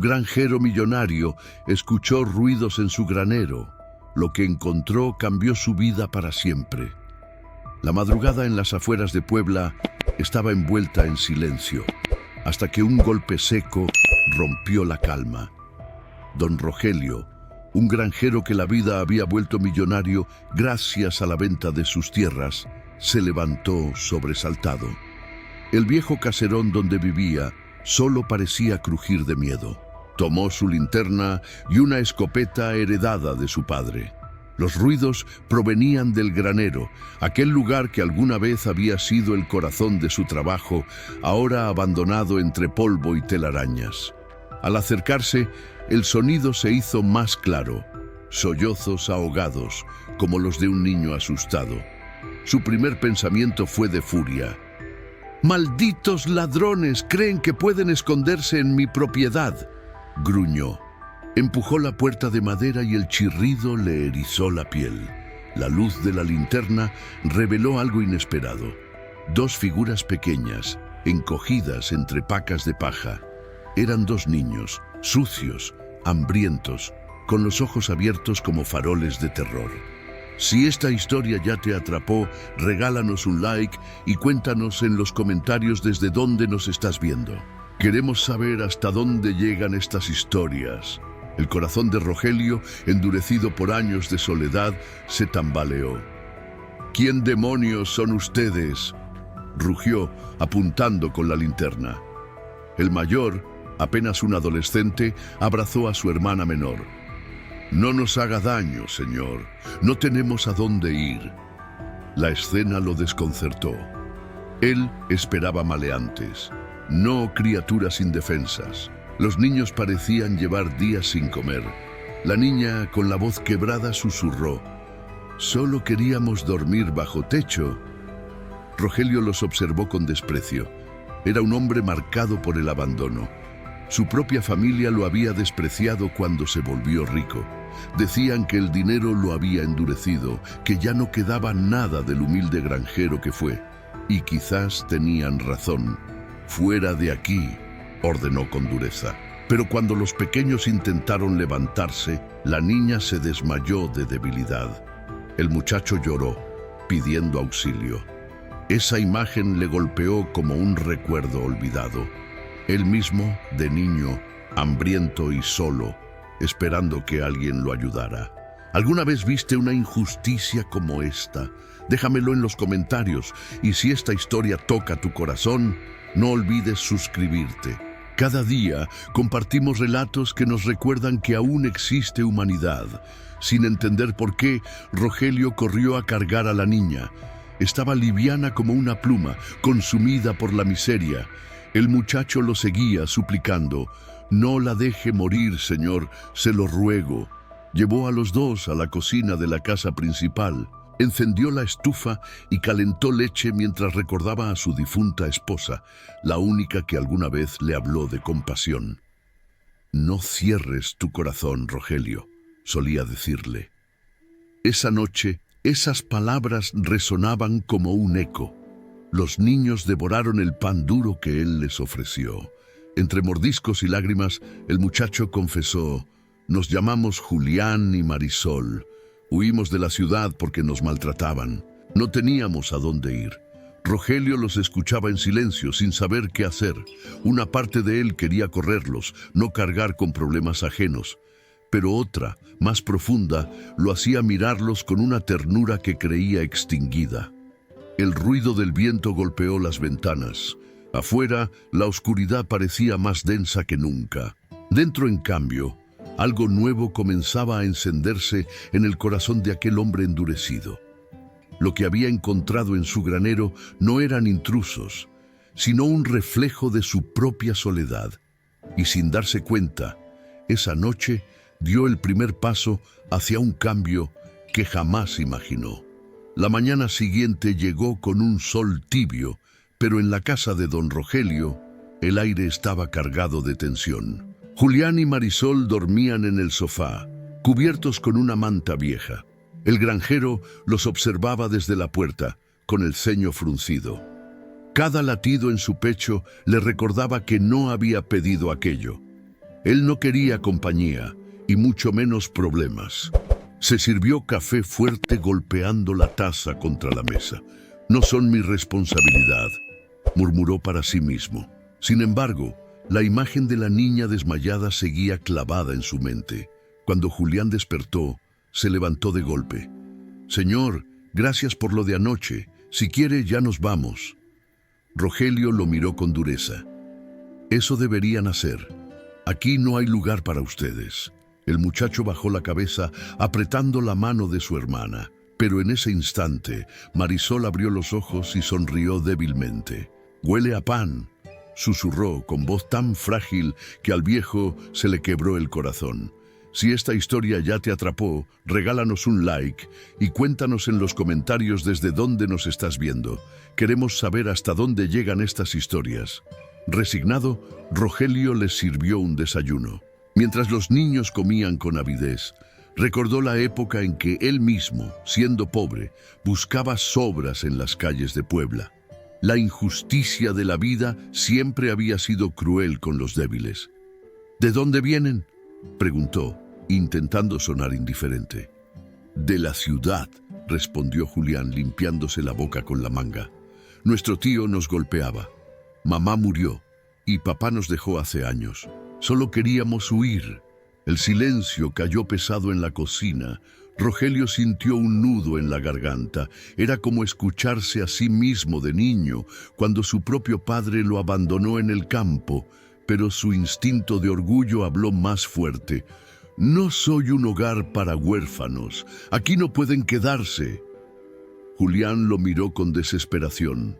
Un granjero millonario escuchó ruidos en su granero. Lo que encontró cambió su vida para siempre. La madrugada en las afueras de Puebla estaba envuelta en silencio, hasta que un golpe seco rompió la calma. Don Rogelio, un granjero que la vida había vuelto millonario gracias a la venta de sus tierras, se levantó sobresaltado. El viejo caserón donde vivía solo parecía crujir de miedo. Tomó su linterna y una escopeta heredada de su padre. Los ruidos provenían del granero, aquel lugar que alguna vez había sido el corazón de su trabajo, ahora abandonado entre polvo y telarañas. Al acercarse, el sonido se hizo más claro, sollozos ahogados, como los de un niño asustado. Su primer pensamiento fue de furia. «¡Malditos ladrones! Creen que pueden esconderse en mi propiedad», gruñó. Empujó la puerta de madera y el chirrido le erizó la piel. La luz de la linterna reveló algo inesperado. Dos figuras pequeñas, encogidas entre pacas de paja. Eran dos niños, sucios, hambrientos, con los ojos abiertos como faroles de terror. Si esta historia ya te atrapó, regálanos un like y cuéntanos en los comentarios desde dónde nos estás viendo. Queremos saber hasta dónde llegan estas historias. El corazón de Rogelio, endurecido por años de soledad, se tambaleó. «¿Quién demonios son ustedes?», rugió, apuntando con la linterna. El mayor, apenas un adolescente, abrazó a su hermana menor. «No nos haga daño, señor. No tenemos a dónde ir». La escena lo desconcertó. Él esperaba maleantes, no criaturas indefensas. Los niños parecían llevar días sin comer. La niña, con la voz quebrada, susurró: «Solo queríamos dormir bajo techo». Rogelio los observó con desprecio. Era un hombre marcado por el abandono. Su propia familia lo había despreciado cuando se volvió rico. Decían que el dinero lo había endurecido, que ya no quedaba nada del humilde granjero que fue. Y quizás tenían razón. «Fuera de aquí», ordenó con dureza. Pero cuando los pequeños intentaron levantarse, la niña se desmayó de debilidad. El muchacho lloró, pidiendo auxilio. Esa imagen le golpeó como un recuerdo olvidado. Él mismo, de niño, hambriento y solo, esperando que alguien lo ayudara. ¿Alguna vez viste una injusticia como esta? Déjamelo en los comentarios, y si esta historia toca tu corazón, no olvides suscribirte. Cada día compartimos relatos que nos recuerdan que aún existe humanidad. Sin entender por qué, Rogelio corrió a cargar a la niña. Estaba liviana como una pluma, consumida por la miseria. El muchacho lo seguía, suplicando: «No la deje morir, señor, se lo ruego». Llevó a los dos a la cocina de la casa principal. Encendió la estufa y calentó leche mientras recordaba a su difunta esposa, la única que alguna vez le habló de compasión. «No cierres tu corazón, Rogelio», solía decirle. Esa noche, esas palabras resonaban como un eco. Los niños devoraron el pan duro que él les ofreció. Entre mordiscos y lágrimas, el muchacho confesó: «Nos llamamos Julián y Marisol. Huimos de la ciudad porque nos maltrataban. No teníamos a dónde ir». Rogelio los escuchaba en silencio, sin saber qué hacer. Una parte de él quería correrlos, no cargar con problemas ajenos. Pero otra, más profunda, lo hacía mirarlos con una ternura que creía extinguida. El ruido del viento golpeó las ventanas. Afuera, la oscuridad parecía más densa que nunca. Dentro, en cambio, algo nuevo comenzaba a encenderse en el corazón de aquel hombre endurecido. Lo que había encontrado en su granero no eran intrusos, sino un reflejo de su propia soledad. Y sin darse cuenta, esa noche dio el primer paso hacia un cambio que jamás imaginó. La mañana siguiente llegó con un sol tibio, pero en la casa de don Rogelio el aire estaba cargado de tensión. Julián y Marisol dormían en el sofá, cubiertos con una manta vieja. El granjero los observaba desde la puerta, con el ceño fruncido. Cada latido en su pecho le recordaba que no había pedido aquello. Él no quería compañía, y mucho menos problemas. Se sirvió café fuerte golpeando la taza contra la mesa. No son mi responsabilidad, murmuró para sí mismo. Sin embargo, la imagen de la niña desmayada seguía clavada en su mente. Cuando Julián despertó, se levantó de golpe. Señor, gracias por lo de anoche. Si quiere, ya nos vamos. Rogelio lo miró con dureza. Eso deberían hacer. Aquí no hay lugar para ustedes. El muchacho bajó la cabeza, apretando la mano de su hermana. Pero en ese instante, Marisol abrió los ojos y sonrió débilmente. «Huele a pan», susurró con voz tan frágil que al viejo se le quebró el corazón. Si esta historia ya te atrapó, regálanos un like y cuéntanos en los comentarios desde dónde nos estás viendo. Queremos saber hasta dónde llegan estas historias. Resignado, Rogelio les sirvió un desayuno. Mientras los niños comían con avidez, recordó la época en que él mismo, siendo pobre, buscaba sobras en las calles de Puebla. La injusticia de la vida siempre había sido cruel con los débiles. ¿De dónde vienen?, preguntó, intentando sonar indiferente. «De la ciudad», respondió Julián, limpiándose la boca con la manga. «Nuestro tío nos golpeaba. Mamá murió y papá nos dejó hace años. Solo queríamos huir». El silencio cayó pesado en la cocina. Rogelio sintió un nudo en la garganta. Era como escucharse a sí mismo de niño, cuando su propio padre lo abandonó en el campo, pero su instinto de orgullo habló más fuerte. «No soy un hogar para huérfanos. Aquí no pueden quedarse». Julián lo miró con desesperación.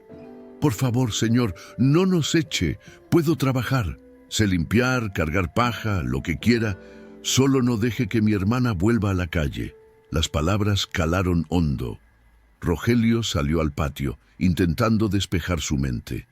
«Por favor, señor, no nos eche. Puedo trabajar. Sé limpiar, cargar paja, lo que quiera. Solo no deje que mi hermana vuelva a la calle». Las palabras calaron hondo. Rogelio salió al patio, intentando despejar su mente.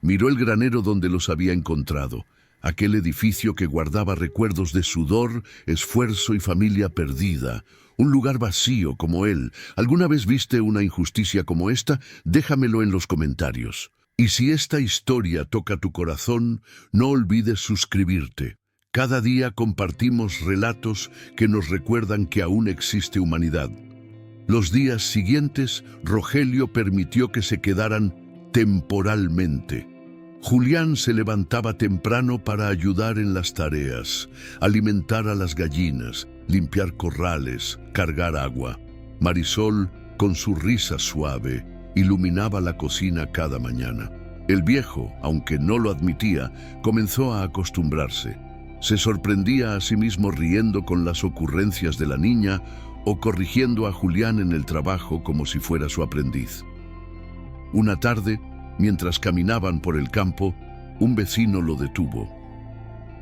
Miró el granero donde los había encontrado, aquel edificio que guardaba recuerdos de sudor, esfuerzo y familia perdida. Un lugar vacío como él. ¿Alguna vez viste una injusticia como esta? Déjamelo en los comentarios. Y si esta historia toca tu corazón, no olvides suscribirte. Cada día compartimos relatos que nos recuerdan que aún existe humanidad. Los días siguientes, Rogelio permitió que se quedaran temporalmente. Julián se levantaba temprano para ayudar en las tareas, alimentar a las gallinas, limpiar corrales, cargar agua. Marisol, con su risa suave, iluminaba la cocina cada mañana. El viejo, aunque no lo admitía, comenzó a acostumbrarse. Se sorprendía a sí mismo riendo con las ocurrencias de la niña o corrigiendo a Julián en el trabajo como si fuera su aprendiz. Una tarde, mientras caminaban por el campo, un vecino lo detuvo.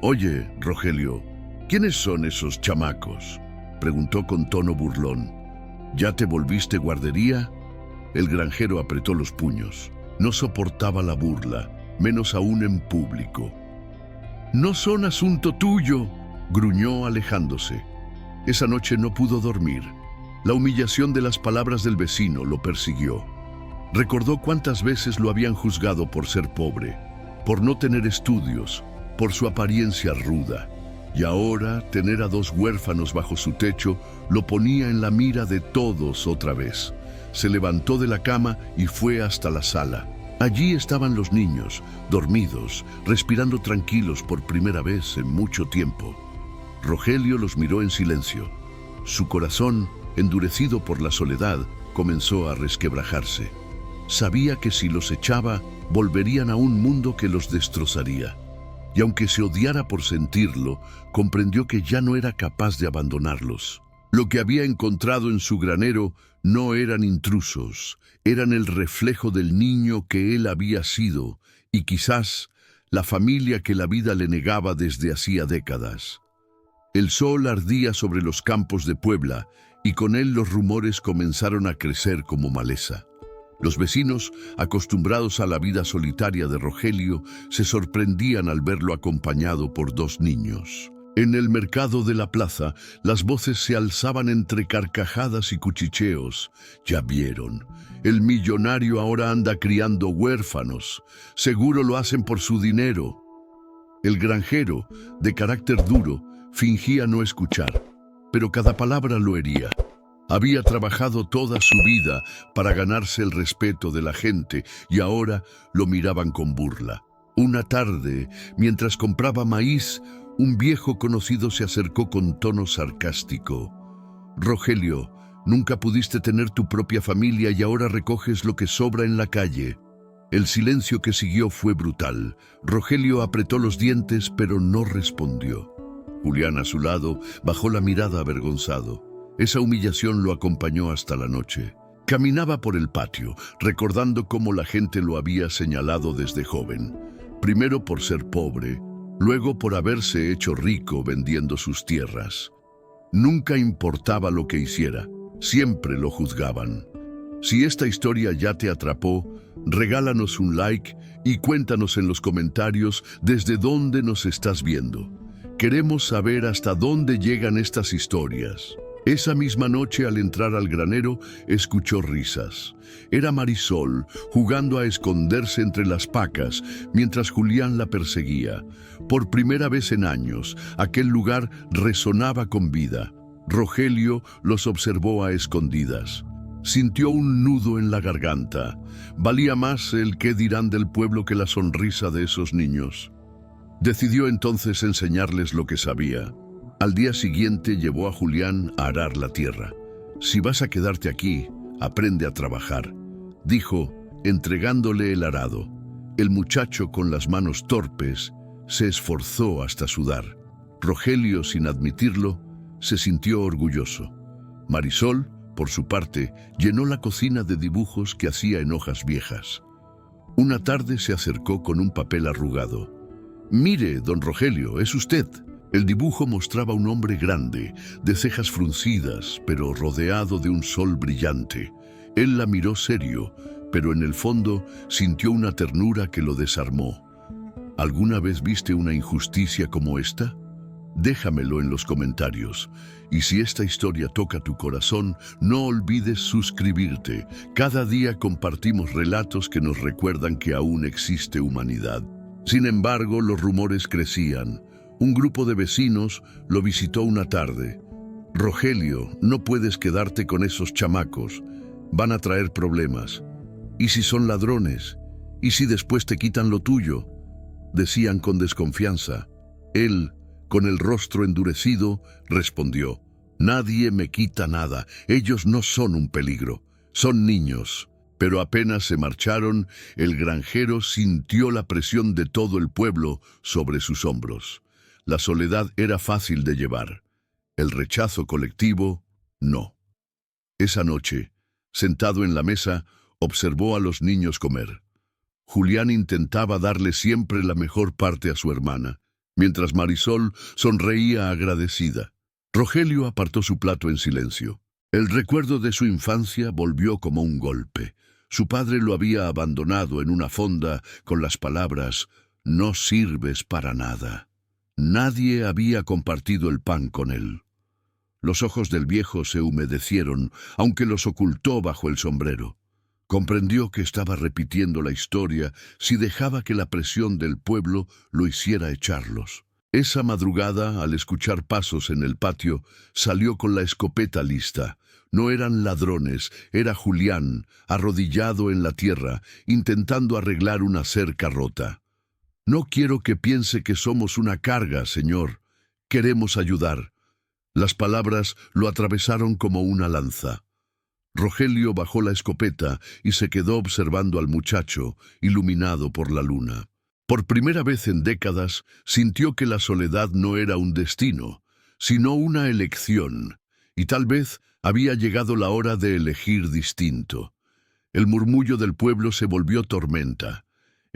«Oye, Rogelio, ¿quiénes son esos chamacos?», preguntó con tono burlón. «¿Ya te volviste guardería?». El granjero apretó los puños. No soportaba la burla, menos aún en público. «No son asunto tuyo», gruñó alejándose. Esa noche no pudo dormir. La humillación de las palabras del vecino lo persiguió. Recordó cuántas veces lo habían juzgado por ser pobre, por no tener estudios, por su apariencia ruda. Y ahora, tener a 2 huérfanos bajo su techo lo ponía en la mira de todos otra vez. Se levantó de la cama y fue hasta la sala. Allí estaban los niños, dormidos, respirando tranquilos por primera vez en mucho tiempo. Rogelio los miró en silencio. Su corazón, endurecido por la soledad, comenzó a resquebrajarse. Sabía que si los echaba, volverían a un mundo que los destrozaría. Y aunque se odiara por sentirlo, comprendió que ya no era capaz de abandonarlos. Lo que había encontrado en su granero no eran intrusos, eran el reflejo del niño que él había sido y quizás la familia que la vida le negaba desde hacía décadas. El sol ardía sobre los campos de Puebla y con él los rumores comenzaron a crecer como maleza. Los vecinos, acostumbrados a la vida solitaria de Rogelio, se sorprendían al verlo acompañado por 2 niños. En el mercado de la plaza, las voces se alzaban entre carcajadas y cuchicheos. «Ya vieron, el millonario ahora anda criando huérfanos. Seguro lo hacen por su dinero». El granjero, de carácter duro, fingía no escuchar, pero cada palabra lo hería. Había trabajado toda su vida para ganarse el respeto de la gente y ahora lo miraban con burla. Una tarde, mientras compraba maíz, un viejo conocido se acercó con tono sarcástico. «Rogelio, nunca pudiste tener tu propia familia y ahora recoges lo que sobra en la calle». El silencio que siguió fue brutal. Rogelio apretó los dientes, pero no respondió. Julián, a su lado, bajó la mirada avergonzado. Esa humillación lo acompañó hasta la noche. Caminaba por el patio, recordando cómo la gente lo había señalado desde joven. Primero por ser pobre, luego por haberse hecho rico vendiendo sus tierras. Nunca importaba lo que hiciera, siempre lo juzgaban. Si esta historia ya te atrapó, regálanos un like y cuéntanos en los comentarios desde dónde nos estás viendo. Queremos saber hasta dónde llegan estas historias. Esa misma noche, al entrar al granero, escuchó risas. Era Marisol, jugando a esconderse entre las pacas, mientras Julián la perseguía. Por primera vez en años, aquel lugar resonaba con vida. Rogelio los observó a escondidas. Sintió un nudo en la garganta. Valía más el qué dirán del pueblo que la sonrisa de esos niños. Decidió entonces enseñarles lo que sabía. Al día siguiente llevó a Julián a arar la tierra. «Si vas a quedarte aquí, aprende a trabajar», dijo, entregándole el arado. El muchacho, con las manos torpes, se esforzó hasta sudar. Rogelio, sin admitirlo, se sintió orgulloso. Marisol, por su parte, llenó la cocina de dibujos que hacía en hojas viejas. Una tarde se acercó con un papel arrugado. «Mire, don Rogelio, es usted». El dibujo mostraba un hombre grande, de cejas fruncidas, pero rodeado de un sol brillante. Él la miró serio, pero en el fondo sintió una ternura que lo desarmó. ¿Alguna vez viste una injusticia como esta? Déjamelo en los comentarios. Y si esta historia toca tu corazón, no olvides suscribirte. Cada día compartimos relatos que nos recuerdan que aún existe humanidad. Sin embargo, los rumores crecían. Un grupo de vecinos lo visitó una tarde. «Rogelio, no puedes quedarte con esos chamacos. Van a traer problemas. ¿Y si son ladrones? ¿Y si después te quitan lo tuyo?», decían con desconfianza. Él, con el rostro endurecido, respondió: «Nadie me quita nada. Ellos no son un peligro. Son niños». Pero apenas se marcharon, el granjero sintió la presión de todo el pueblo sobre sus hombros. La soledad era fácil de llevar. El rechazo colectivo, no. Esa noche, sentado en la mesa, observó a los niños comer. Julián intentaba darle siempre la mejor parte a su hermana, mientras Marisol sonreía agradecida. Rogelio apartó su plato en silencio. El recuerdo de su infancia volvió como un golpe. Su padre lo había abandonado en una fonda con las palabras: «No sirves para nada». Nadie había compartido el pan con él. Los ojos del viejo se humedecieron, aunque los ocultó bajo el sombrero. Comprendió que estaba repitiendo la historia si dejaba que la presión del pueblo lo hiciera echarlos. Esa madrugada, al escuchar pasos en el patio, salió con la escopeta lista. No eran ladrones, era Julián, arrodillado en la tierra, intentando arreglar una cerca rota. «No quiero que piense que somos una carga, señor. Queremos ayudar». Las palabras lo atravesaron como una lanza. Rogelio bajó la escopeta y se quedó observando al muchacho, iluminado por la luna. Por primera vez en décadas, sintió que la soledad no era un destino, sino una elección, y tal vez había llegado la hora de elegir distinto. El murmullo del pueblo se volvió tormenta.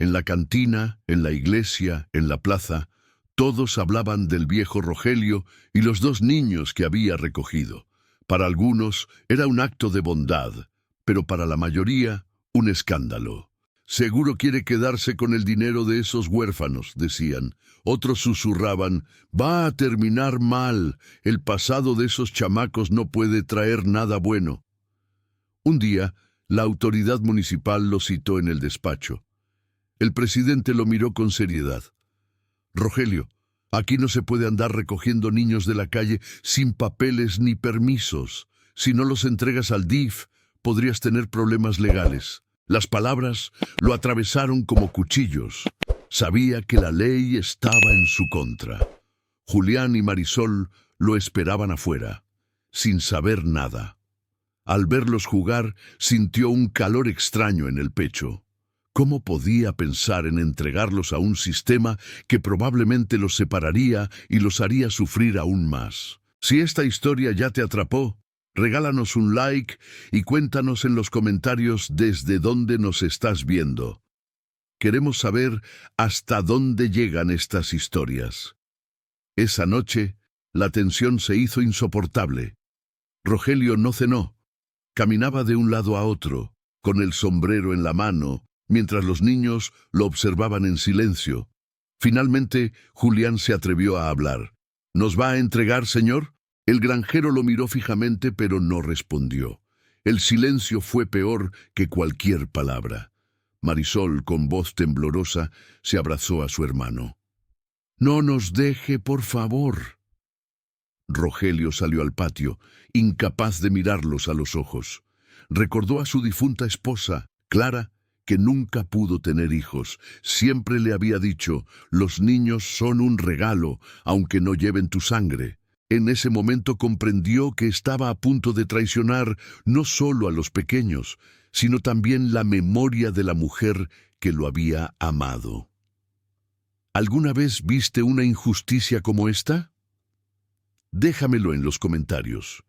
En la cantina, en la iglesia, en la plaza, todos hablaban del viejo Rogelio y los 2 niños que había recogido. Para algunos era un acto de bondad, pero para la mayoría un escándalo. «Seguro quiere quedarse con el dinero de esos huérfanos», decían. Otros susurraban: «Va a terminar mal. El pasado de esos chamacos no puede traer nada bueno». Un día, la autoridad municipal lo citó en el despacho. El presidente lo miró con seriedad. Rogelio, aquí no se puede andar recogiendo niños de la calle sin papeles ni permisos. Si no los entregas al DIF, podrías tener problemas legales. Las palabras lo atravesaron como cuchillos. Sabía que la ley estaba en su contra. Julián y Marisol lo esperaban afuera, sin saber nada. Al verlos jugar, sintió un calor extraño en el pecho. ¿Cómo podía pensar en entregarlos a un sistema que probablemente los separaría y los haría sufrir aún más? Si esta historia ya te atrapó, regálanos un like y cuéntanos en los comentarios desde dónde nos estás viendo. Queremos saber hasta dónde llegan estas historias. Esa noche, la tensión se hizo insoportable. Rogelio no cenó. Caminaba de un lado a otro, con el sombrero en la mano, mientras los niños lo observaban en silencio. Finalmente, Julián se atrevió a hablar. ¿Nos va a entregar, señor? El granjero lo miró fijamente, pero no respondió. El silencio fue peor que cualquier palabra. Marisol, con voz temblorosa, se abrazó a su hermano. «No nos deje, por favor». Rogelio salió al patio, incapaz de mirarlos a los ojos. Recordó a su difunta esposa, Clara, que nunca pudo tener hijos. Siempre le había dicho, los niños son un regalo, aunque no lleven tu sangre. En ese momento comprendió que estaba a punto de traicionar no solo a los pequeños, sino también la memoria de la mujer que lo había amado. ¿Alguna vez viste una injusticia como esta? Déjamelo en los comentarios.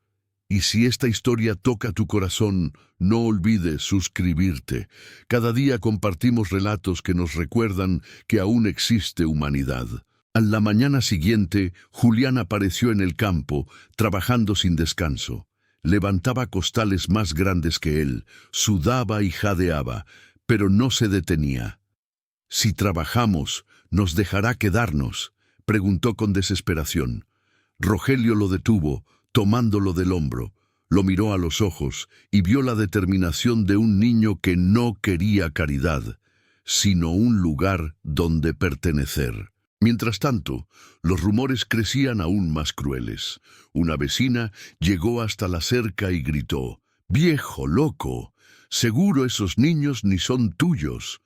Y si esta historia toca tu corazón, no olvides suscribirte. Cada día compartimos relatos que nos recuerdan que aún existe humanidad. A la mañana siguiente, Julián apareció en el campo, trabajando sin descanso. Levantaba costales más grandes que él, sudaba y jadeaba, pero no se detenía. «Si trabajamos, ¿nos dejará quedarnos?», preguntó con desesperación. Rogelio lo detuvo, tomándolo del hombro. Lo miró a los ojos y vio la determinación de un niño que no quería caridad, sino un lugar donde pertenecer. Mientras tanto, los rumores crecían aún más crueles. Una vecina llegó hasta la cerca y gritó: «¡Viejo loco! Seguro esos niños ni son tuyos.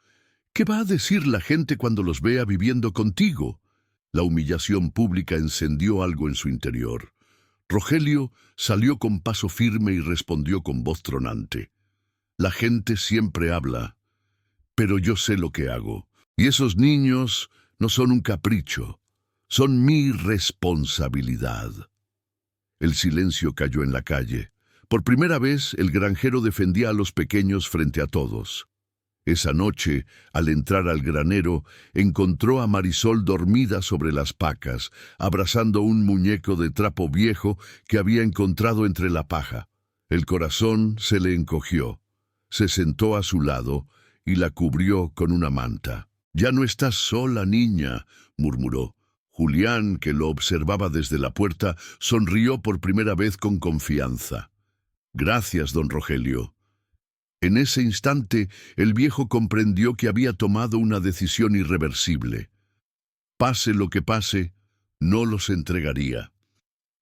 ¿Qué va a decir la gente cuando los vea viviendo contigo?». La humillación pública encendió algo en su interior. Rogelio salió con paso firme y respondió con voz tronante: «La gente siempre habla, pero yo sé lo que hago. Y esos niños no son un capricho, son mi responsabilidad». El silencio cayó en la calle. Por primera vez, el granjero defendía a los pequeños frente a todos. Esa noche, al entrar al granero, encontró a Marisol dormida sobre las pacas, abrazando un muñeco de trapo viejo que había encontrado entre la paja. El corazón se le encogió. Se sentó a su lado y la cubrió con una manta. «Ya no estás sola, niña», murmuró. Julián, que lo observaba desde la puerta, sonrió por primera vez con confianza. «Gracias, don Rogelio». En ese instante, el viejo comprendió que había tomado una decisión irreversible. Pase lo que pase, no los entregaría.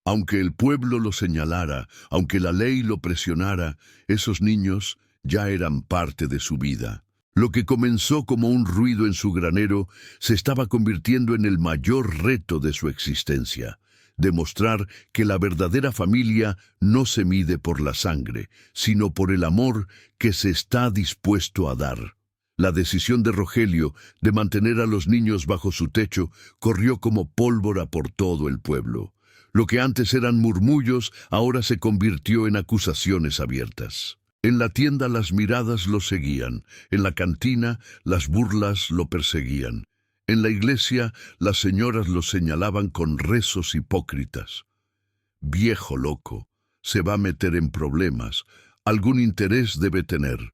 Aunque el pueblo lo señalara, aunque la ley lo presionara, esos niños ya eran parte de su vida. Lo que comenzó como un ruido en su granero se estaba convirtiendo en el mayor reto de su existencia. Demostrar que la verdadera familia no se mide por la sangre, sino por el amor que se está dispuesto a dar. La decisión de Rogelio de mantener a los niños bajo su techo corrió como pólvora por todo el pueblo. Lo que antes eran murmullos ahora se convirtió en acusaciones abiertas. En la tienda las miradas lo seguían, en la cantina las burlas lo perseguían. En la iglesia, las señoras lo señalaban con rezos hipócritas. «Viejo loco, se va a meter en problemas, algún interés debe tener».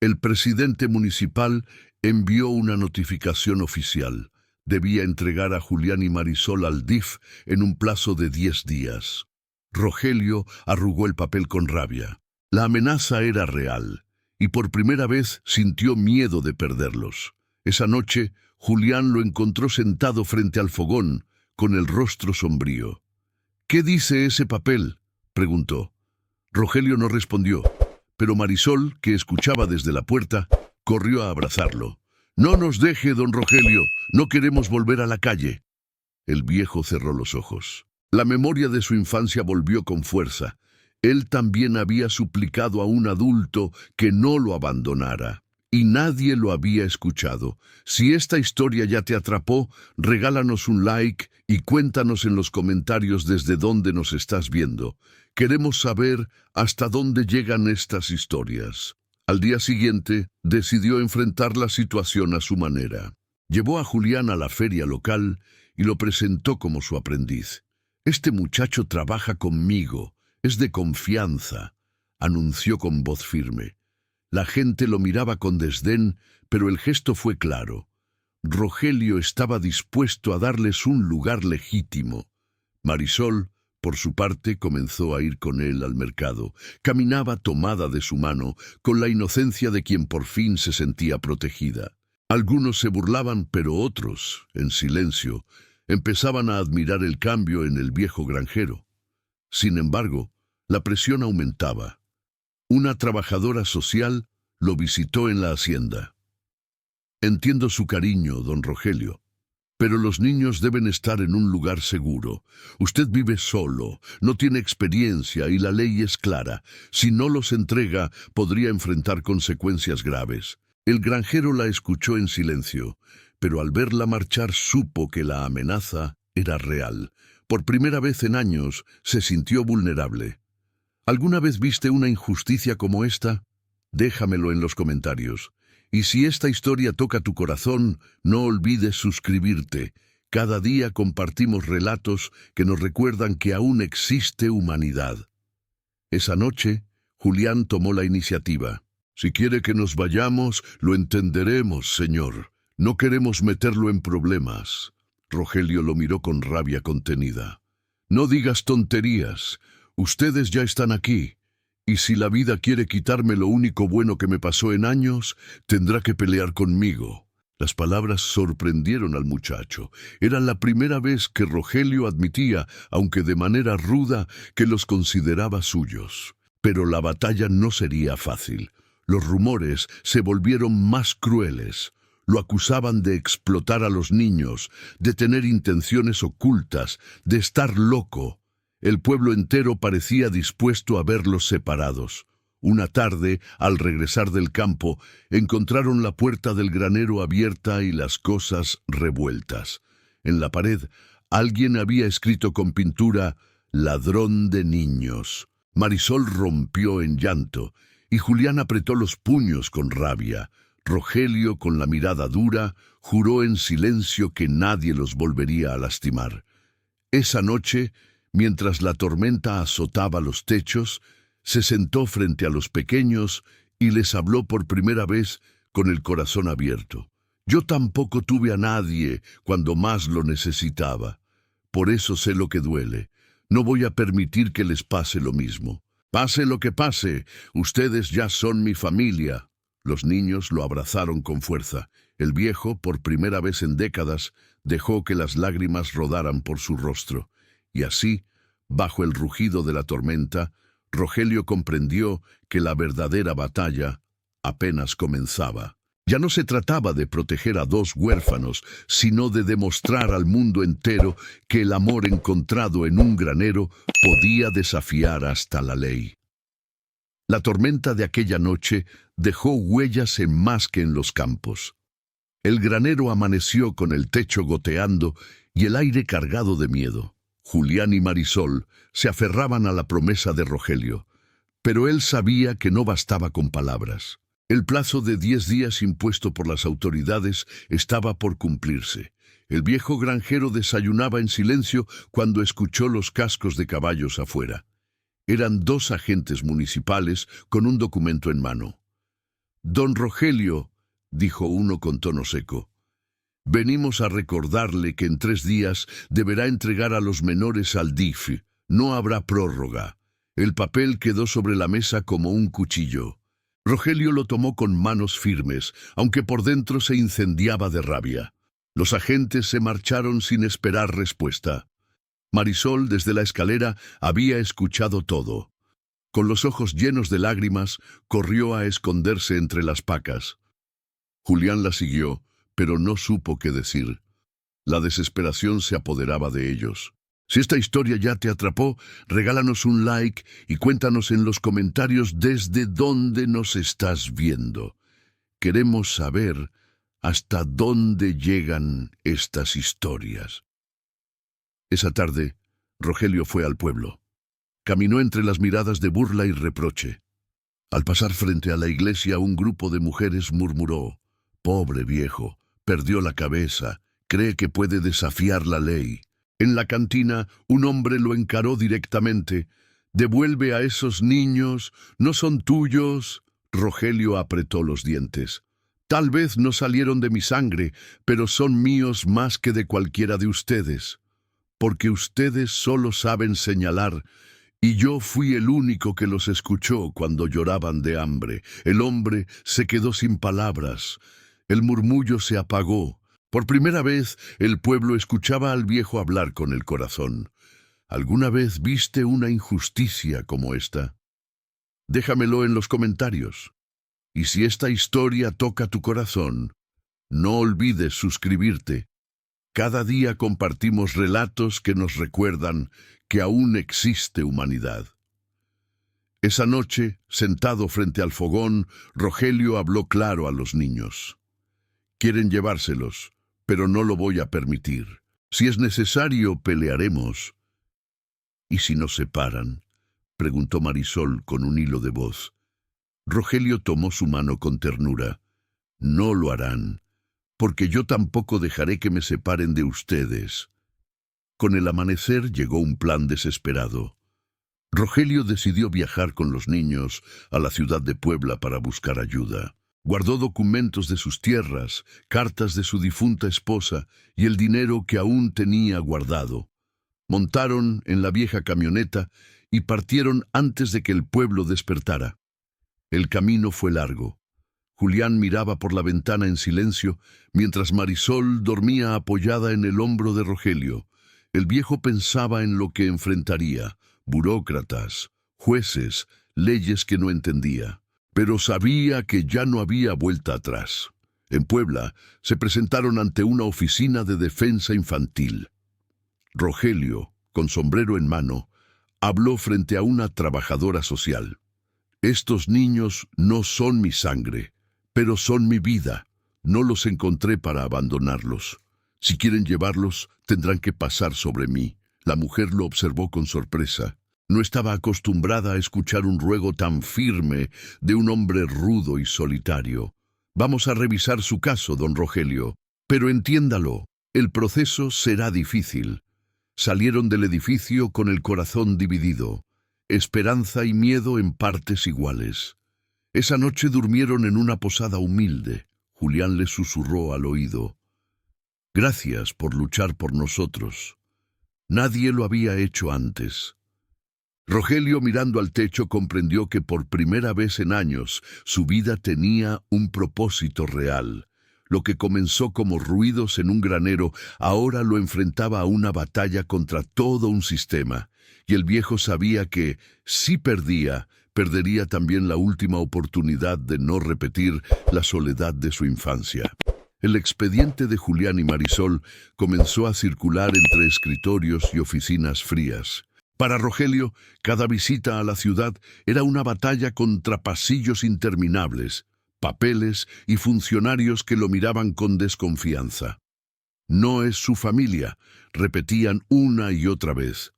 El presidente municipal envió una notificación oficial. Debía entregar a Julián y Marisol al DIF en un plazo de 10 días. Rogelio arrugó el papel con rabia. La amenaza era real, y por primera vez sintió miedo de perderlos. Esa noche, Julián lo encontró sentado frente al fogón, con el rostro sombrío. «¿Qué dice ese papel?», preguntó. Rogelio no respondió, pero Marisol, que escuchaba desde la puerta, corrió a abrazarlo. «No nos deje, don Rogelio, no queremos volver a la calle». El viejo cerró los ojos. La memoria de su infancia volvió con fuerza. Él también había suplicado a un adulto que no lo abandonara, y nadie lo había escuchado. Si esta historia ya te atrapó, regálanos un like y cuéntanos en los comentarios desde dónde nos estás viendo. Queremos saber hasta dónde llegan estas historias. Al día siguiente, decidió enfrentar la situación a su manera. Llevó a Julián a la feria local y lo presentó como su aprendiz. «Este muchacho trabaja conmigo, es de confianza», anunció con voz firme. La gente lo miraba con desdén, pero el gesto fue claro. Rogelio estaba dispuesto a darles un lugar legítimo. Marisol, por su parte, comenzó a ir con él al mercado. Caminaba tomada de su mano, con la inocencia de quien por fin se sentía protegida. Algunos se burlaban, pero otros, en silencio, empezaban a admirar el cambio en el viejo granjero. Sin embargo, la presión aumentaba. Una trabajadora social lo visitó en la hacienda. «Entiendo su cariño, don Rogelio, pero los niños deben estar en un lugar seguro. Usted vive solo, no tiene experiencia y la ley es clara. Si no los entrega, podría enfrentar consecuencias graves». El granjero la escuchó en silencio, pero al verla marchar supo que la amenaza era real. Por primera vez en años se sintió vulnerable. ¿Alguna vez viste una injusticia como esta? Déjamelo en los comentarios. Y si esta historia toca tu corazón, no olvides suscribirte. Cada día compartimos relatos que nos recuerdan que aún existe humanidad. Esa noche, Julián tomó la iniciativa. «Si quiere que nos vayamos, lo entenderemos, señor. No queremos meterlo en problemas». Rogelio lo miró con rabia contenida. «No digas tonterías. Ustedes ya están aquí. Y si la vida quiere quitarme lo único bueno que me pasó en años, tendrá que pelear conmigo». Las palabras sorprendieron al muchacho. Era la primera vez que Rogelio admitía, aunque de manera ruda, que los consideraba suyos. Pero la batalla no sería fácil. Los rumores se volvieron más crueles. Lo acusaban de explotar a los niños, de tener intenciones ocultas, de estar loco. El pueblo entero parecía dispuesto a verlos separados. Una tarde, al regresar del campo, encontraron la puerta del granero abierta y las cosas revueltas. En la pared, alguien había escrito con pintura «Ladrón de niños». Marisol rompió en llanto, y Julián apretó los puños con rabia. Rogelio, con la mirada dura, juró en silencio que nadie los volvería a lastimar. Esa noche, mientras la tormenta azotaba los techos, se sentó frente a los pequeños y les habló por primera vez con el corazón abierto. «Yo tampoco tuve a nadie cuando más lo necesitaba. Por eso sé lo que duele. No voy a permitir que les pase lo mismo. Pase lo que pase, ustedes ya son mi familia». Los niños lo abrazaron con fuerza. El viejo, por primera vez en décadas, dejó que las lágrimas rodaran por su rostro. Y así, bajo el rugido de la tormenta, Rogelio comprendió que la verdadera batalla apenas comenzaba. Ya no se trataba de proteger a dos huérfanos, sino de demostrar al mundo entero que el amor encontrado en un granero podía desafiar hasta la ley. La tormenta de aquella noche dejó huellas en más que en los campos. El granero amaneció con el techo goteando y el aire cargado de miedo. Julián y Marisol se aferraban a la promesa de Rogelio, pero él sabía que no bastaba con palabras. El plazo de 10 días impuesto por las autoridades estaba por cumplirse. El viejo granjero desayunaba en silencio cuando escuchó los cascos de caballos afuera. Eran 2 agentes municipales con un documento en mano. «Don Rogelio», dijo uno con tono seco, «venimos a recordarle que en 3 días deberá entregar a los menores al DIF. No habrá prórroga». El papel quedó sobre la mesa como un cuchillo. Rogelio lo tomó con manos firmes, aunque por dentro se incendiaba de rabia. Los agentes se marcharon sin esperar respuesta. Marisol, desde la escalera, había escuchado todo. Con los ojos llenos de lágrimas, corrió a esconderse entre las pacas. Julián la siguió, pero no supo qué decir. La desesperación se apoderaba de ellos. Si esta historia ya te atrapó, regálanos un like y cuéntanos en los comentarios desde dónde nos estás viendo. Queremos saber hasta dónde llegan estas historias. Esa tarde, Rogelio fue al pueblo. Caminó entre las miradas de burla y reproche. Al pasar frente a la iglesia, un grupo de mujeres murmuró: «Pobre viejo, perdió la cabeza, cree que puede desafiar la ley». En la cantina, un hombre lo encaró directamente. «Devuelve a esos niños, no son tuyos». Rogelio apretó los dientes. «Tal vez no salieron de mi sangre, pero son míos más que de cualquiera de ustedes. Porque ustedes solo saben señalar, y yo fui el único que los escuchó cuando lloraban de hambre». El hombre se quedó sin palabras. El murmullo se apagó. Por primera vez, el pueblo escuchaba al viejo hablar con el corazón. ¿Alguna vez viste una injusticia como esta? Déjamelo en los comentarios. Y si esta historia toca tu corazón, no olvides suscribirte. Cada día compartimos relatos que nos recuerdan que aún existe humanidad. Esa noche, sentado frente al fogón, Rogelio habló claro a los niños. «Quieren llevárselos, pero no lo voy a permitir. Si es necesario, pelearemos». «¿Y si nos separan?», preguntó Marisol con un hilo de voz. Rogelio tomó su mano con ternura. «No lo harán, porque yo tampoco dejaré que me separen de ustedes». Con el amanecer llegó un plan desesperado. Rogelio decidió viajar con los niños a la ciudad de Puebla para buscar ayuda. Guardó documentos de sus tierras, cartas de su difunta esposa y el dinero que aún tenía guardado. Montaron en la vieja camioneta y partieron antes de que el pueblo despertara. El camino fue largo. Julián miraba por la ventana en silencio, mientras Marisol dormía apoyada en el hombro de Rogelio. El viejo pensaba en lo que enfrentaría: burócratas, jueces, leyes que no entendía. Pero sabía que ya no había vuelta atrás. En Puebla se presentaron ante una oficina de defensa infantil. Rogelio, con sombrero en mano, habló frente a una trabajadora social. «Estos niños no son mi sangre, pero son mi vida. No los encontré para abandonarlos. Si quieren llevarlos, tendrán que pasar sobre mí». La mujer lo observó con sorpresa. No estaba acostumbrada a escuchar un ruego tan firme de un hombre rudo y solitario. «Vamos a revisar su caso, don Rogelio. Pero entiéndalo, el proceso será difícil». Salieron del edificio con el corazón dividido, esperanza y miedo en partes iguales. Esa noche durmieron en una posada humilde. Julián le susurró al oído: «Gracias por luchar por nosotros. Nadie lo había hecho antes». Rogelio, mirando al techo, comprendió que por primera vez en años su vida tenía un propósito real. Lo que comenzó como ruidos en un granero ahora lo enfrentaba a una batalla contra todo un sistema. Y el viejo sabía que, si perdía, perdería también la última oportunidad de no repetir la soledad de su infancia. El expediente de Julián y Marisol comenzó a circular entre escritorios y oficinas frías. Para Rogelio, cada visita a la ciudad era una batalla contra pasillos interminables, papeles y funcionarios que lo miraban con desconfianza. «No es su familia», repetían una y otra vez.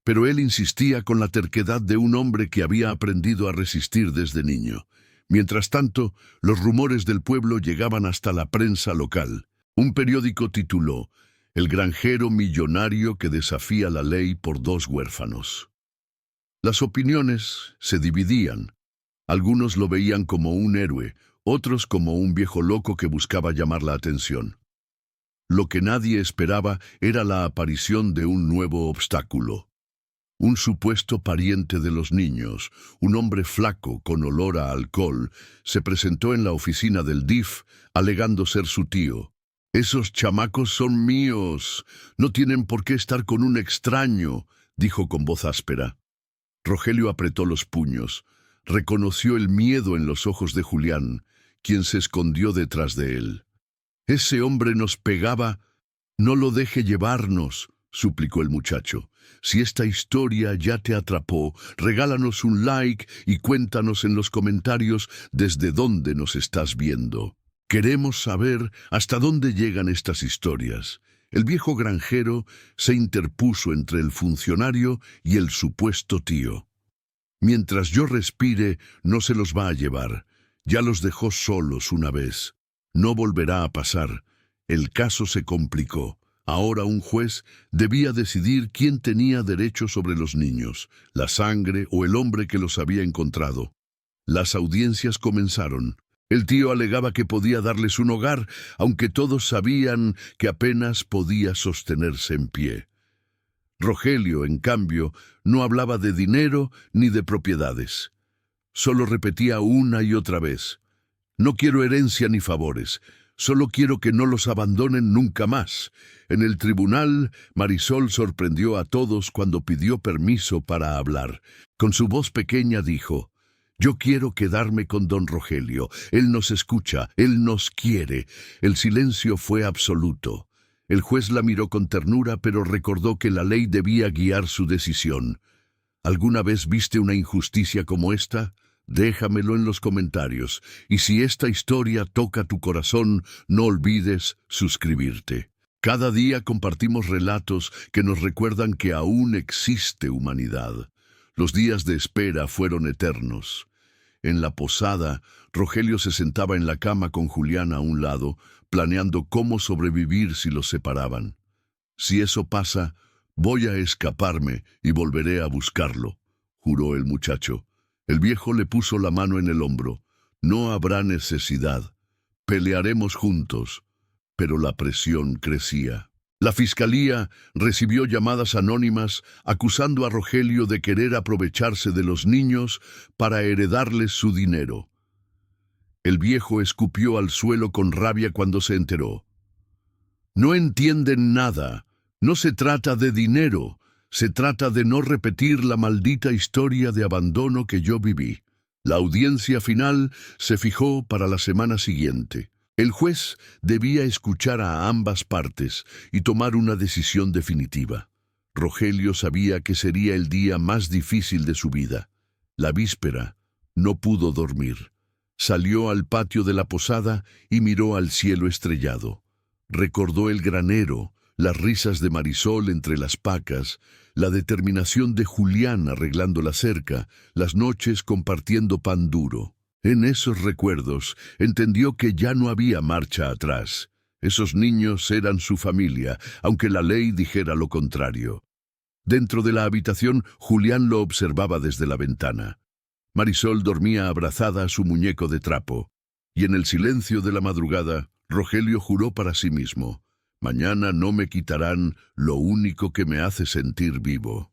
Pero él insistía con la terquedad de un hombre que había aprendido a resistir desde niño. Mientras tanto, los rumores del pueblo llegaban hasta la prensa local. Un periódico tituló: «El granjero millonario que desafía la ley por 2 huérfanos». Las opiniones se dividían. Algunos lo veían como un héroe, otros como un viejo loco que buscaba llamar la atención. Lo que nadie esperaba era la aparición de un nuevo obstáculo. Un supuesto pariente de los niños, un hombre flaco con olor a alcohol, se presentó en la oficina del DIF alegando ser su tío. Esos chamacos son míos. No tienen por qué estar con un extraño, dijo con voz áspera. Rogelio apretó los puños. Reconoció el miedo en los ojos de Julián, quien se escondió detrás de él. Ese hombre nos pegaba. No lo deje llevarnos, suplicó el muchacho. Si esta historia ya te atrapó, regálanos un like y cuéntanos en los comentarios desde dónde nos estás viendo. Queremos saber hasta dónde llegan estas historias. El viejo granjero se interpuso entre el funcionario y el supuesto tío. Mientras yo respire, no se los va a llevar. Ya los dejó solos una vez. No volverá a pasar. El caso se complicó. Ahora un juez debía decidir quién tenía derecho sobre los niños, la sangre o el hombre que los había encontrado. Las audiencias comenzaron. El tío alegaba que podía darles un hogar, aunque todos sabían que apenas podía sostenerse en pie. Rogelio, en cambio, no hablaba de dinero ni de propiedades. Solo repetía una y otra vez: no quiero herencia ni favores, solo quiero que no los abandonen nunca más. En el tribunal, Marisol sorprendió a todos cuando pidió permiso para hablar. Con su voz pequeña dijo: yo quiero quedarme con don Rogelio. Él nos escucha, él nos quiere. El silencio fue absoluto. El juez la miró con ternura, pero recordó que la ley debía guiar su decisión. ¿Alguna vez viste una injusticia como esta? Déjamelo en los comentarios. Y si esta historia toca tu corazón, no olvides suscribirte. Cada día compartimos relatos que nos recuerdan que aún existe humanidad. Los días de espera fueron eternos. En la posada, Rogelio se sentaba en la cama con Julián a un lado, planeando cómo sobrevivir si los separaban. Si eso pasa, voy a escaparme y volveré a buscarlo, juró el muchacho. El viejo le puso la mano en el hombro. No habrá necesidad. Pelearemos juntos. Pero la presión crecía. La fiscalía recibió llamadas anónimas acusando a Rogelio de querer aprovecharse de los niños para heredarles su dinero. El viejo escupió al suelo con rabia cuando se enteró. No entienden nada. No se trata de dinero. Se trata de no repetir la maldita historia de abandono que yo viví. La audiencia final se fijó para la semana siguiente. El juez debía escuchar a ambas partes y tomar una decisión definitiva. Rogelio sabía que sería el día más difícil de su vida. La víspera, no pudo dormir. Salió al patio de la posada y miró al cielo estrellado. Recordó el granero, las risas de Marisol entre las pacas, la determinación de Julián arreglando la cerca, las noches compartiendo pan duro. En esos recuerdos entendió que ya no había marcha atrás. Esos niños eran su familia, aunque la ley dijera lo contrario. Dentro de la habitación, Julián lo observaba desde la ventana. Marisol dormía abrazada a su muñeco de trapo, y en el silencio de la madrugada, Rogelio juró para sí mismo: mañana no me quitarán lo único que me hace sentir vivo.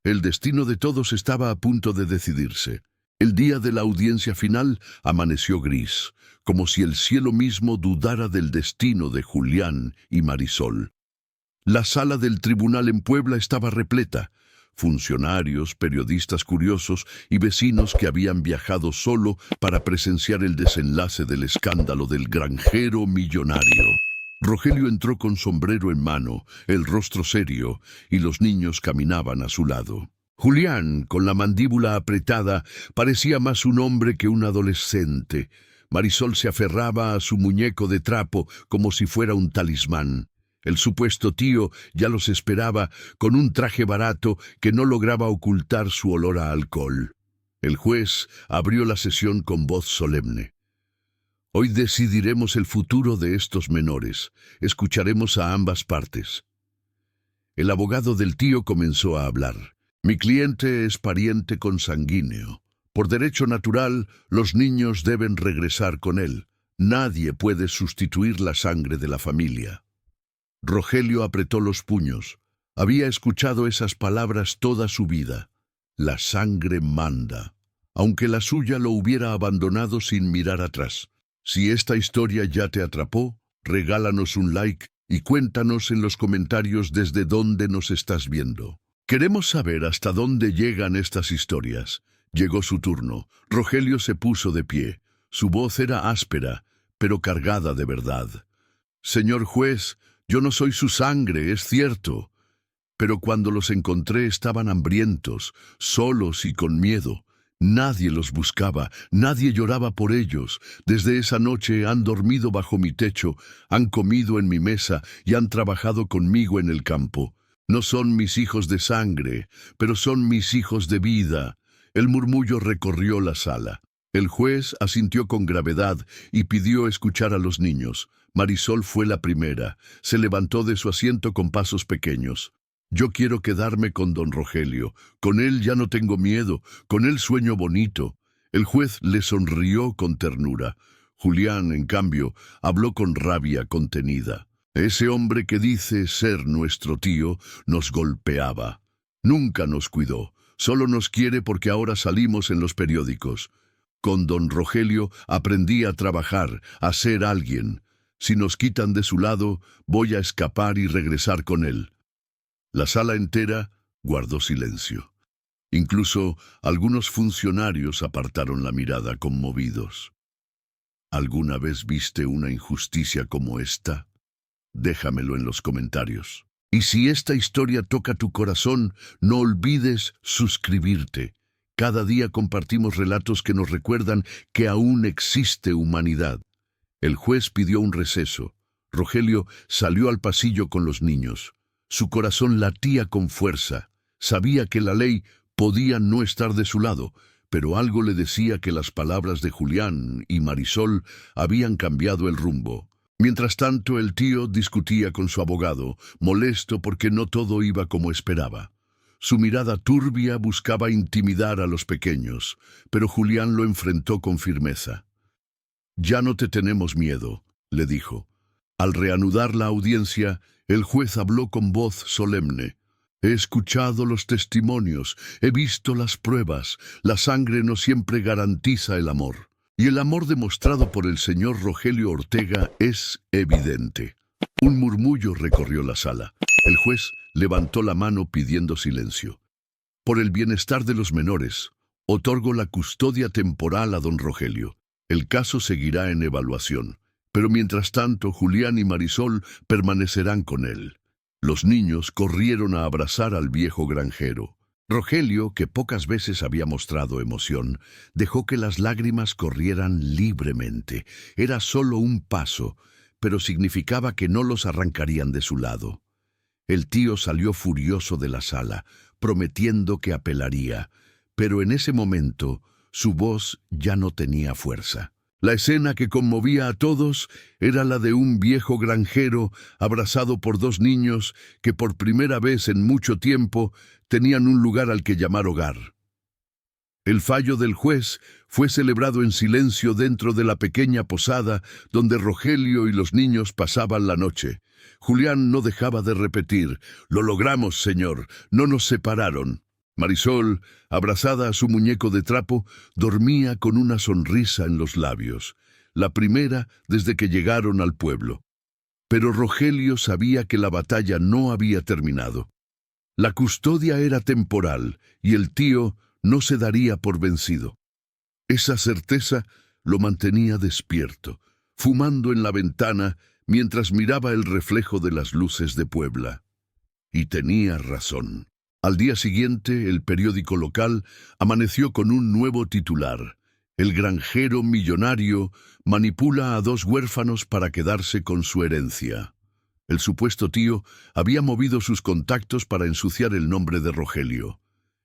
El destino de todos estaba a punto de decidirse. El día de la audiencia final amaneció gris, como si el cielo mismo dudara del destino de Julián y Marisol. La sala del tribunal en Puebla estaba repleta. Funcionarios, periodistas curiosos y vecinos que habían viajado solo para presenciar el desenlace del escándalo del granjero millonario. Rogelio entró con sombrero en mano, el rostro serio, y los niños caminaban a su lado. Julián, con la mandíbula apretada, parecía más un hombre que un adolescente. Marisol se aferraba a su muñeco de trapo como si fuera un talismán. El supuesto tío ya los esperaba con un traje barato que no lograba ocultar su olor a alcohol. El juez abrió la sesión con voz solemne. Hoy decidiremos el futuro de estos menores. Escucharemos a ambas partes. El abogado del tío comenzó a hablar. Mi cliente es pariente consanguíneo. Por derecho natural, los niños deben regresar con él. Nadie puede sustituir la sangre de la familia. Rogelio apretó los puños. Había escuchado esas palabras toda su vida. La sangre manda. Aunque la suya lo hubiera abandonado sin mirar atrás. Si esta historia ya te atrapó, regálanos un like y cuéntanos en los comentarios desde dónde nos estás viendo. Queremos saber hasta dónde llegan estas historias. Llegó su turno. Rogelio se puso de pie. Su voz era áspera, pero cargada de verdad. Señor juez, yo no soy su sangre, es cierto. Pero cuando los encontré estaban hambrientos, solos y con miedo. Nadie los buscaba, nadie lloraba por ellos. Desde esa noche han dormido bajo mi techo, han comido en mi mesa y han trabajado conmigo en el campo. No son mis hijos de sangre, pero son mis hijos de vida. El murmullo recorrió la sala. El juez asintió con gravedad y pidió escuchar a los niños. Marisol fue la primera. Se levantó de su asiento con pasos pequeños. Yo quiero quedarme con don Rogelio. Con él ya no tengo miedo, con él sueño bonito. El juez le sonrió con ternura. Julián, en cambio, habló con rabia contenida. Ese hombre que dice ser nuestro tío nos golpeaba. Nunca nos cuidó. Solo nos quiere porque ahora salimos en los periódicos. Con don Rogelio aprendí a trabajar, a ser alguien. Si nos quitan de su lado, voy a escapar y regresar con él. La sala entera guardó silencio. Incluso algunos funcionarios apartaron la mirada conmovidos. ¿Alguna vez viste una injusticia como esta? Déjamelo en los comentarios. Y si esta historia toca tu corazón, no olvides suscribirte. Cada día compartimos relatos que nos recuerdan que aún existe humanidad. El juez pidió un receso. Rogelio salió al pasillo con los niños. Su corazón latía con fuerza. Sabía que la ley podía no estar de su lado, pero algo le decía que las palabras de Julián y Marisol habían cambiado el rumbo. Mientras tanto, el tío discutía con su abogado, molesto porque no todo iba como esperaba. Su mirada turbia buscaba intimidar a los pequeños, pero Julián lo enfrentó con firmeza. «Ya no te tenemos miedo», le dijo. Al reanudar la audiencia, el juez habló con voz solemne. «He escuchado los testimonios, he visto las pruebas. La sangre no siempre garantiza el amor. Y el amor demostrado por el señor Rogelio Ortega es evidente». Un murmullo recorrió la sala. El juez levantó la mano pidiendo silencio. «Por el bienestar de los menores, otorgo la custodia temporal a don Rogelio. El caso seguirá en evaluación. Pero mientras tanto, Julián y Marisol permanecerán con él». Los niños corrieron a abrazar al viejo granjero. Rogelio, que pocas veces había mostrado emoción, dejó que las lágrimas corrieran libremente. Era solo un paso, pero significaba que no los arrancarían de su lado. El tío salió furioso de la sala, prometiendo que apelaría, pero en ese momento su voz ya no tenía fuerza. La escena que conmovía a todos era la de un viejo granjero abrazado por dos niños que por primera vez en mucho tiempo tenían un lugar al que llamar hogar. El fallo del juez fue celebrado en silencio dentro de la pequeña posada donde Rogelio y los niños pasaban la noche. Julián no dejaba de repetir: «Lo logramos, señor, no nos separaron». Marisol, abrazada a su muñeco de trapo, dormía con una sonrisa en los labios, la primera desde que llegaron al pueblo. Pero Rogelio sabía que la batalla no había terminado. La custodia era temporal y el tío no se daría por vencido. Esa certeza lo mantenía despierto, fumando en la ventana mientras miraba el reflejo de las luces de Puebla. Y tenía razón. Al día siguiente, el periódico local amaneció con un nuevo titular. El granjero millonario manipula a dos huérfanos para quedarse con su herencia. El supuesto tío había movido sus contactos para ensuciar el nombre de Rogelio.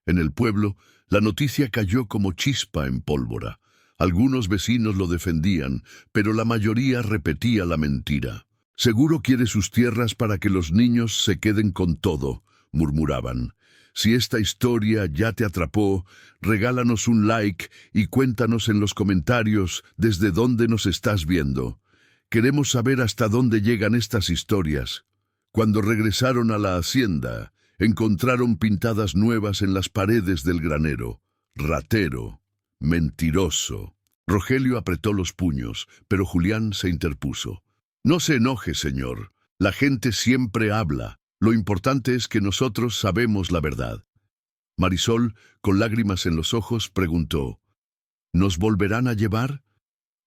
En el pueblo, la noticia cayó como chispa en pólvora. Algunos vecinos lo defendían, pero la mayoría repetía la mentira. «Seguro quiere sus tierras para que los niños se queden con todo», murmuraban. Si esta historia ya te atrapó, regálanos un like y cuéntanos en los comentarios desde dónde nos estás viendo. Queremos saber hasta dónde llegan estas historias. Cuando regresaron a la hacienda, encontraron pintadas nuevas en las paredes del granero. «Ratero, mentiroso». Rogelio apretó los puños, pero Julián se interpuso. No se enoje, señor. La gente siempre habla. Lo importante es que nosotros sabemos la verdad. Marisol, con lágrimas en los ojos, preguntó, ¿nos volverán a llevar?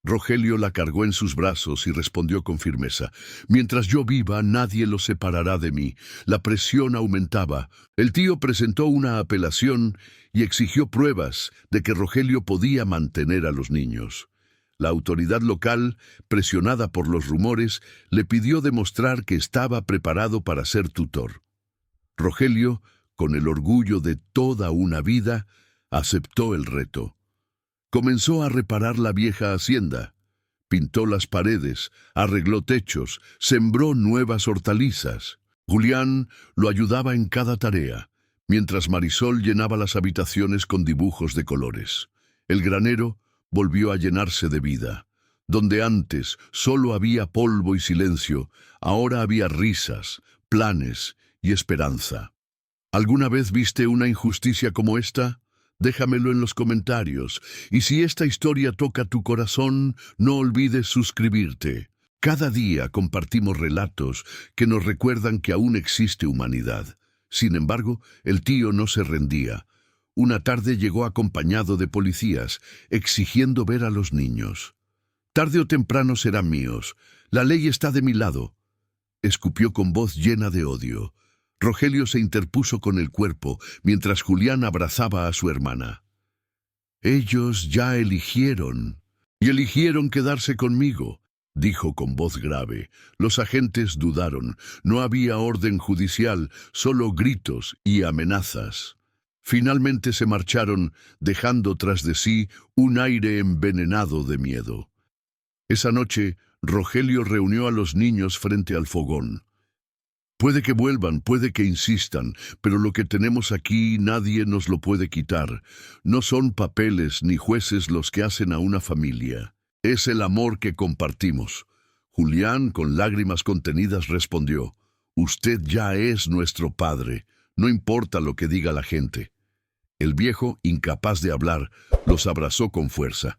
Rogelio la cargó en sus brazos y respondió con firmeza, mientras yo viva, nadie los separará de mí. La presión aumentaba. El tío presentó una apelación y exigió pruebas de que Rogelio podía mantener a los niños. La autoridad local, presionada por los rumores, le pidió demostrar que estaba preparado para ser tutor. Rogelio, con el orgullo de toda una vida, aceptó el reto. Comenzó a reparar la vieja hacienda. Pintó las paredes, arregló techos, sembró nuevas hortalizas. Julián lo ayudaba en cada tarea, mientras Marisol llenaba las habitaciones con dibujos de colores. El granero volvió a llenarse de vida. Donde antes solo había polvo y silencio, ahora había risas, planes y esperanza. ¿Alguna vez viste una injusticia como esta? Déjamelo en los comentarios. Y si esta historia toca tu corazón, no olvides suscribirte. Cada día compartimos relatos que nos recuerdan que aún existe humanidad. Sin embargo, el tío no se rendía. Una tarde llegó acompañado de policías, exigiendo ver a los niños. Tarde o temprano serán míos. La ley está de mi lado. Escupió con voz llena de odio. Rogelio se interpuso con el cuerpo, mientras Julián abrazaba a su hermana. Ellos ya eligieron, y eligieron quedarse conmigo, dijo con voz grave. Los agentes dudaron. No había orden judicial, solo gritos y amenazas. Finalmente se marcharon, dejando tras de sí un aire envenenado de miedo. Esa noche, Rogelio reunió a los niños frente al fogón. Puede que vuelvan, puede que insistan, pero lo que tenemos aquí nadie nos lo puede quitar. No son papeles ni jueces los que hacen a una familia. Es el amor que compartimos. Julián, con lágrimas contenidas, respondió, «Usted ya es nuestro padre, no importa lo que diga la gente». El viejo, incapaz de hablar, los abrazó con fuerza.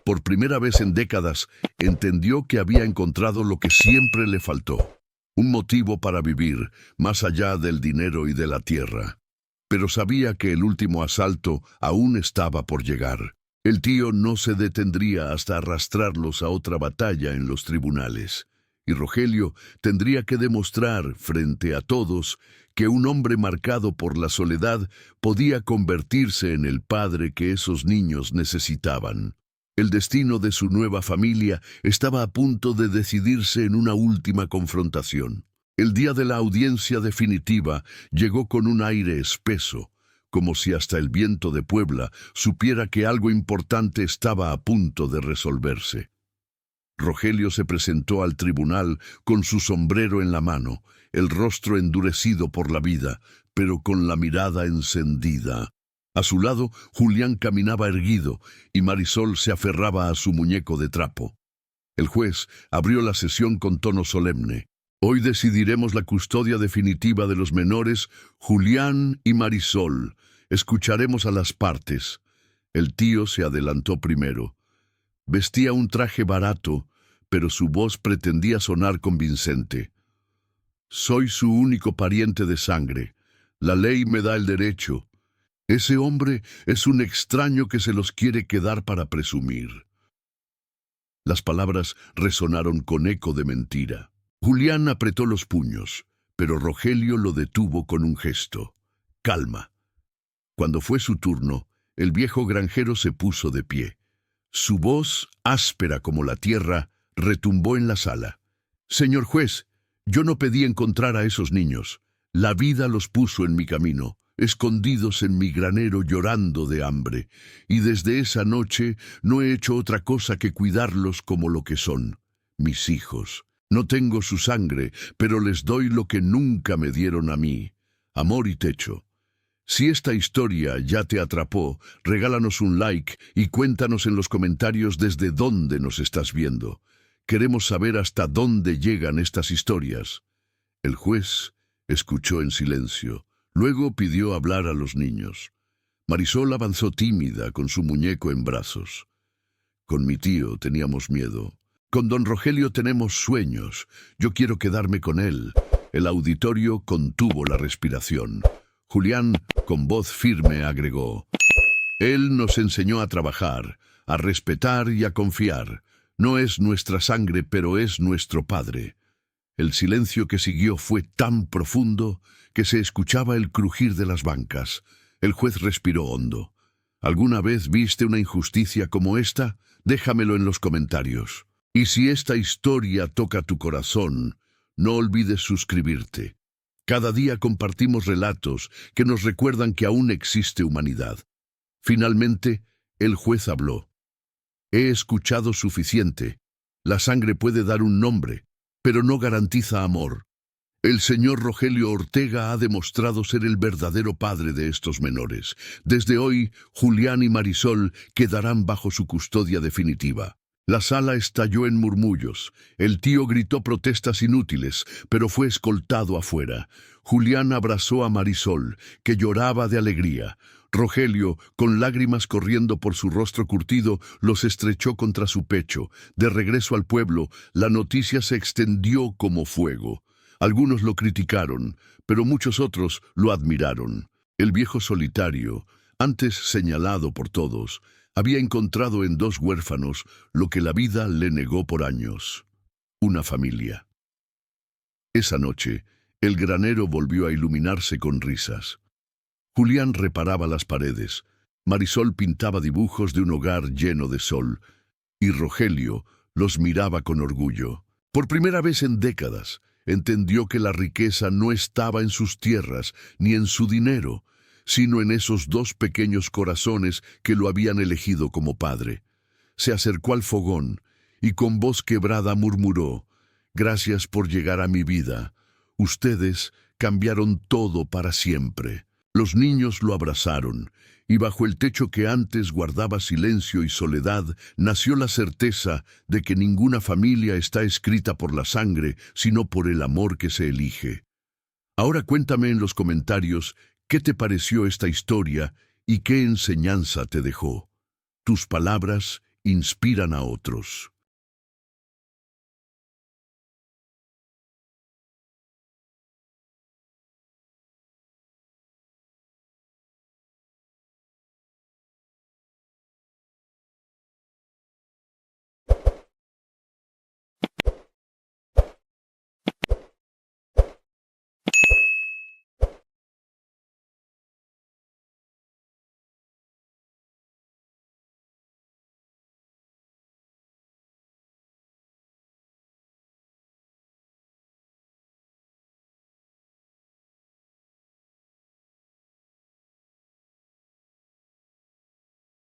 Por primera vez en décadas, entendió que había encontrado lo que siempre le faltó. Un motivo para vivir, más allá del dinero y de la tierra. Pero sabía que el último asalto aún estaba por llegar. El tío no se detendría hasta arrastrarlos a otra batalla en los tribunales. Y Rogelio tendría que demostrar, frente a todos, que un hombre marcado por la soledad podía convertirse en el padre que esos niños necesitaban. El destino de su nueva familia estaba a punto de decidirse en una última confrontación. El día de la audiencia definitiva llegó con un aire espeso, como si hasta el viento de Puebla supiera que algo importante estaba a punto de resolverse. Rogelio se presentó al tribunal con su sombrero en la mano, el rostro endurecido por la vida, pero con la mirada encendida. A su lado, Julián caminaba erguido y Marisol se aferraba a su muñeco de trapo. El juez abrió la sesión con tono solemne. Hoy decidiremos la custodia definitiva de los menores, Julián y Marisol. Escucharemos a las partes. El tío se adelantó primero. Vestía un traje barato, pero su voz pretendía sonar convincente. Soy su único pariente de sangre. La ley me da el derecho. Ese hombre es un extraño que se los quiere quedar para presumir. Las palabras resonaron con eco de mentira. Julián apretó los puños, pero Rogelio lo detuvo con un gesto. Calma. Cuando fue su turno, el viejo granjero se puso de pie. Su voz, áspera como la tierra, retumbó en la sala. Señor juez, yo no pedí encontrar a esos niños. La vida los puso en mi camino, escondidos en mi granero llorando de hambre, y desde esa noche no he hecho otra cosa que cuidarlos como lo que son, mis hijos. No tengo su sangre, pero les doy lo que nunca me dieron a mí, amor y techo. Si esta historia ya te atrapó, regálanos un like y cuéntanos en los comentarios desde dónde nos estás viendo. Queremos saber hasta dónde llegan estas historias. El juez escuchó en silencio. Luego pidió hablar a los niños. Marisol avanzó tímida con su muñeco en brazos. Con mi tío teníamos miedo, Con don Rogelio tenemos sueños. Yo quiero quedarme con él. El auditorio contuvo la respiración. Julián, con voz firme, agregó: Él nos enseñó a trabajar, a respetar y a confiar. No es nuestra sangre, pero es nuestro padre. El silencio que siguió fue tan profundo que se escuchaba el crujir de las bancas. El juez respiró hondo. ¿Alguna vez viste una injusticia como esta? Déjamelo en los comentarios. Y si esta historia toca tu corazón, no olvides suscribirte. Cada día compartimos relatos que nos recuerdan que aún existe humanidad. Finalmente, el juez habló. He escuchado suficiente. La sangre puede dar un nombre, pero no garantiza amor. El señor Rogelio Ortega ha demostrado ser el verdadero padre de estos menores. Desde hoy, Julián y Marisol quedarán bajo su custodia definitiva. La sala estalló en murmullos. El tío gritó protestas inútiles, pero fue escoltado afuera. Julián abrazó a Marisol, que lloraba de alegría. Rogelio, con lágrimas corriendo por su rostro curtido, los estrechó contra su pecho. De regreso al pueblo, la noticia se extendió como fuego. Algunos lo criticaron, pero muchos otros lo admiraron. El viejo solitario, antes señalado por todos, había encontrado en dos huérfanos lo que la vida le negó por años: una familia. Esa noche, el granero volvió a iluminarse con risas. Julián reparaba las paredes, Marisol pintaba dibujos de un hogar lleno de sol, y Rogelio los miraba con orgullo. Por primera vez en décadas, entendió que la riqueza no estaba en sus tierras ni en su dinero, sino en esos dos pequeños corazones que lo habían elegido como padre. Se acercó al fogón y con voz quebrada murmuró: «Gracias por llegar a mi vida. Ustedes cambiaron todo para siempre». Los niños lo abrazaron, y bajo el techo que antes guardaba silencio y soledad, nació la certeza de que ninguna familia está escrita por la sangre, sino por el amor que se elige. Ahora cuéntame en los comentarios qué te pareció esta historia y qué enseñanza te dejó. Tus palabras inspiran a otros.